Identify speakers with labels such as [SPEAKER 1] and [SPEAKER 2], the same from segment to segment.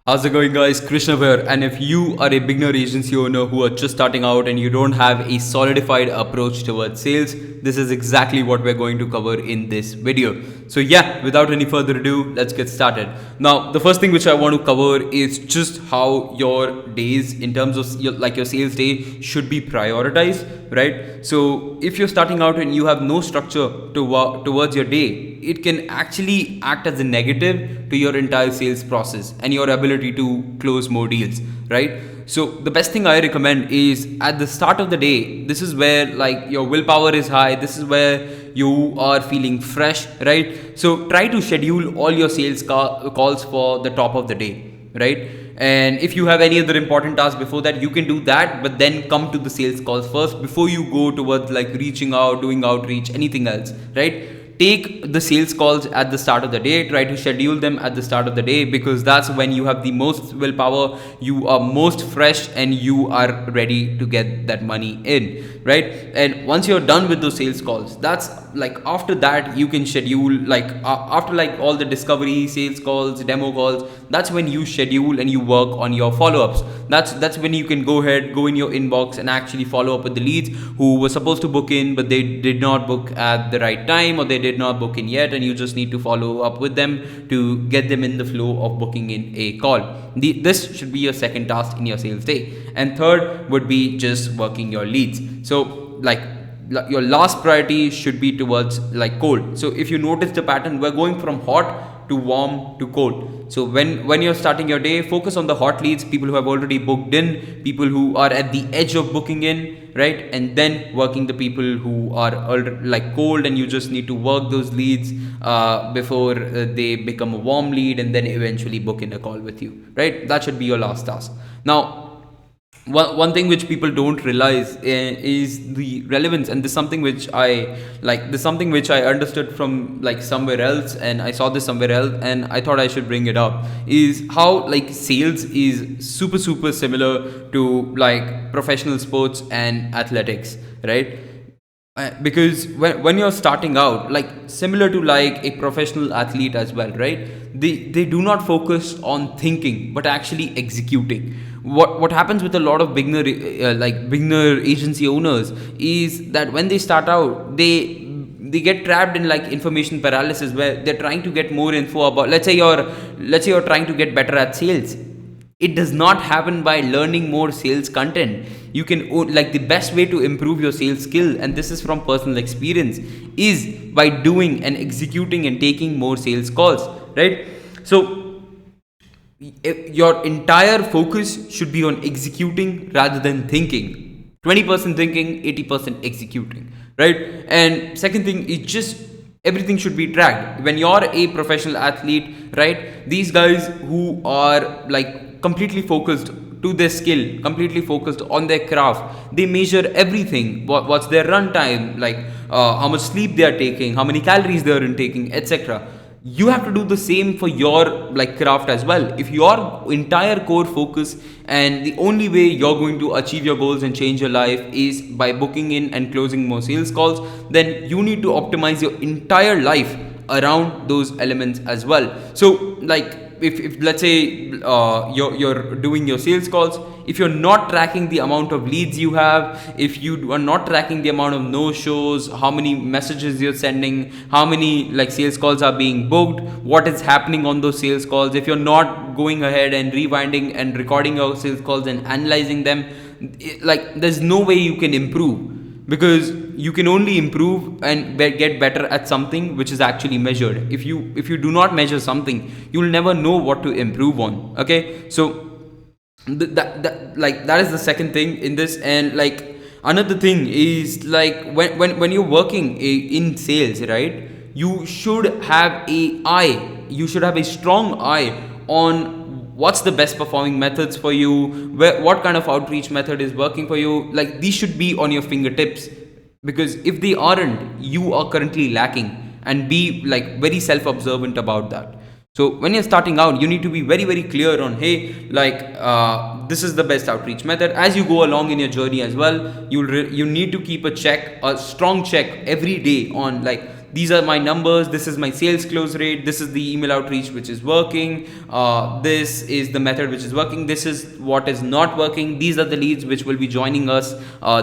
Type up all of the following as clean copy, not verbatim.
[SPEAKER 1] How's it going, guys? Krishna here. And if you are a beginner agency owner who are just starting out and you don't have a solidified approach towards sales, this is exactly what we're going to cover in this video. So yeah, without any further ado, let's get started. Now, the first thing which I want to cover is just how your days in terms of your sales day should be prioritized, right? So if you're starting out and you have no structure towards your day, it can actually act as a negative to your entire sales process and your ability to close more deals, right? So the best thing I recommend is at the start of the day, this is where like your willpower is high, this is where you are feeling fresh, right? So try to schedule all your sales calls for the top of the day, right? And if you have any other important tasks before that, you can do that, but then come to the sales calls first before you go towards like reaching out, doing outreach, anything else, right? Take the sales calls at the start of the day, try to schedule them at the start of the day, because that's when you have the most willpower, you are most fresh, and you are ready to get that money in, right? And once you're done with those sales calls, that's like after that you can schedule like after like all the discovery sales calls, demo calls, that's when you schedule and you work on your follow-ups. That's when you can go in your inbox and actually follow up with the leads who were supposed to book in but they did not book at the right time, or they did not book in yet, and you just need to follow up with them to get them in the flow of booking in a call. This should be your second task in your sales day. And third would be just working your leads. So like your last priority should be towards like cold. So if you notice the pattern, we're going from hot to warm to cold. So when you're starting your day, focus on the hot leads, people who have already booked in, people who are at the edge of booking in, right? And then working the people who are like cold, and you just need to work those leads before they become a warm lead, and then eventually book in a call with you, right? That should be your last task. Now, one thing which people don't realize is the relevance, and this is something which I understood from like somewhere else, and I saw this somewhere else and I thought I should bring it up, is how like sales is super similar to like professional sports and athletics, right? Because when you're starting out, like similar to like a professional athlete as well, right? They do not focus on thinking but actually executing. What happens with a lot of beginner agency owners is that when they start out, they get trapped in like information paralysis, where they're trying to get more info about, let's say you're trying to get better at sales. It does not happen by learning more sales content. You can like the best way to improve your sales skill, and this is from personal experience, is by doing and executing and taking more sales calls, right? So your entire focus should be on executing rather than thinking. 20% thinking, 80% executing, right? And second thing is just everything should be tracked. When you're a professional athlete, right, these guys who are like completely focused to their skill, completely focused on their craft, they measure everything. What's their run time, like how much sleep they are taking, how many calories they are intaking, etc. You have to do the same for your like craft as well. If your entire core focus and the only way you're going to achieve your goals and change your life is by booking in and closing more sales calls, then you need to optimize your entire life around those elements as well. So like if let's say you're doing your sales calls, if you're not tracking the amount of leads you have, if you are not tracking the amount of no shows, how many messages you're sending, how many like sales calls are being booked, what is happening on those sales calls, if you're not going ahead and rewinding and recording your sales calls and analyzing them, like there's no way you can improve, because you can only improve and get better at something which is actually measured. If you do not measure something, you'll never know what to improve on. Okay, so that is the second thing in this. And like another thing is like when you're working in sales, right, you should have a strong eye on what's the best performing methods for you, what kind of outreach method is working for you. Like these should be on your fingertips, because if they aren't, you are currently lacking, and be like very self-observant about that. So when you're starting out, you need to be very clear on, hey, like this is the best outreach method. As you go along in your journey as well, you need to keep a strong check every day on like these are my numbers, this is my sales close rate, this is the email outreach which is working, this is the method which is working, this is what is not working, these are the leads which will be joining us,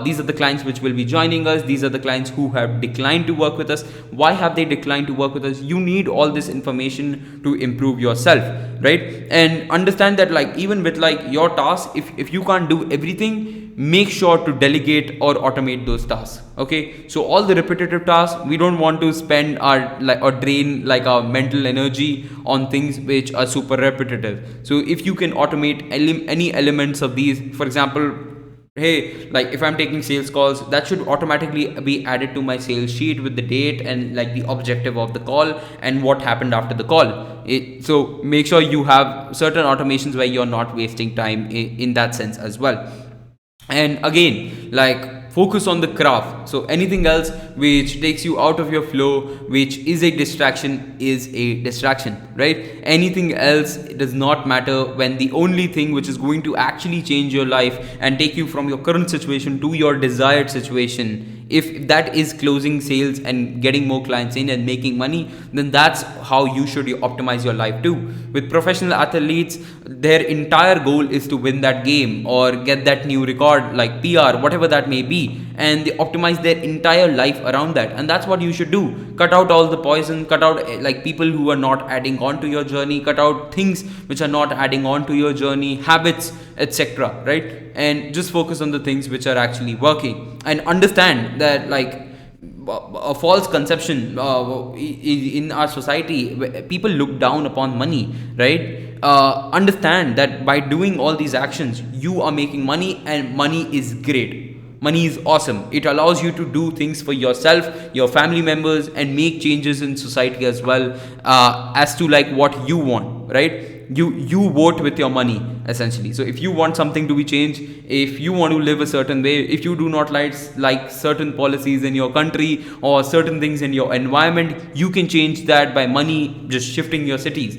[SPEAKER 1] these are the clients which will be joining us, these are the clients who have declined to work with us. Why have they declined to work with us? You need all this information to improve yourself, right? And understand that like even with like your tasks, if you can't do everything, make sure to delegate or automate those tasks. Okay, so all the repetitive tasks, we don't want to spend our like or drain like our mental energy on things which are super repetitive. So if you can automate any elements of these, for example, hey, like if I'm taking sales calls, that should automatically be added to my sales sheet with the date and like the objective of the call and what happened after the call. So make sure you have certain automations where you're not wasting time in that sense as well. And again, like focus on the craft. So anything else which takes you out of your flow, which is a distraction, is a distraction, right? Anything else does not matter when the only thing which is going to actually change your life and take you from your current situation to your desired situation, if that is closing sales and getting more clients in and making money, then that's how you should optimize your life too. With professional athletes, their entire goal is to win that game or get that new record, like PR, whatever that may be, and they optimize their entire life around that. And that's what you should do. Cut out all the poison, cut out like people who are not adding on to your journey, cut out things which are not adding on to your journey, habits, etc., right? And just focus on the things which are actually working. And understand that like a false conception in our society, people look down upon money, right? Understand that by doing all these actions, you are making money, and money is great. Money is awesome. It allows you to do things for yourself, your family members, and make changes in society as well, as to like what you want, right? You vote with your money essentially. So if you want something to be changed, if you want to live a certain way, if you do not like certain policies in your country or certain things in your environment, you can change that by money just shifting your cities.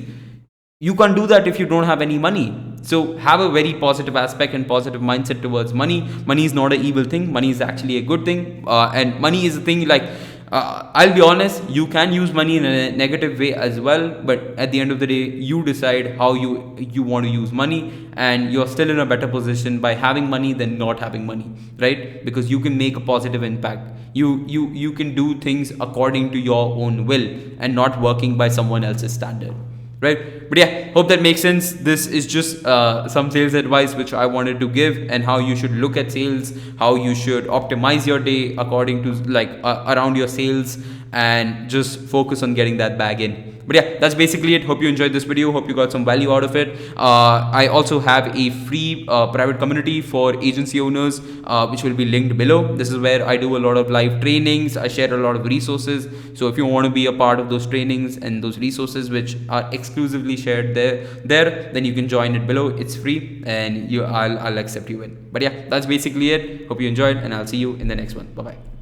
[SPEAKER 1] You can't do that if you don't have any money. So have a very positive aspect and positive mindset towards money. Money is not an evil thing. Money is actually a good thing. And money is a thing like, I'll be honest, you can use money in a negative way as well, but at the end of the day, you decide how you want to use money, and you're still in a better position by having money than not having money, right? Because you can make a positive impact. You can do things according to your own will and not working by someone else's standard. Right? But yeah, hope that makes sense. This is just some sales advice which I wanted to give, and how you should look at sales, how you should optimize your day according to like around your sales, and just focus on getting that bag in. But yeah, that's basically it. Hope you enjoyed this video. Hope you got some value out of it. I also have a free private community for agency owners, which will be linked below. This is where I do a lot of live trainings. I share a lot of resources. So if you want to be a part of those trainings and those resources which are exclusively shared there, then you can join it below. It's free, and I'll accept you in. But yeah, that's basically it. Hope you enjoyed, and I'll see you in the next one. Bye bye.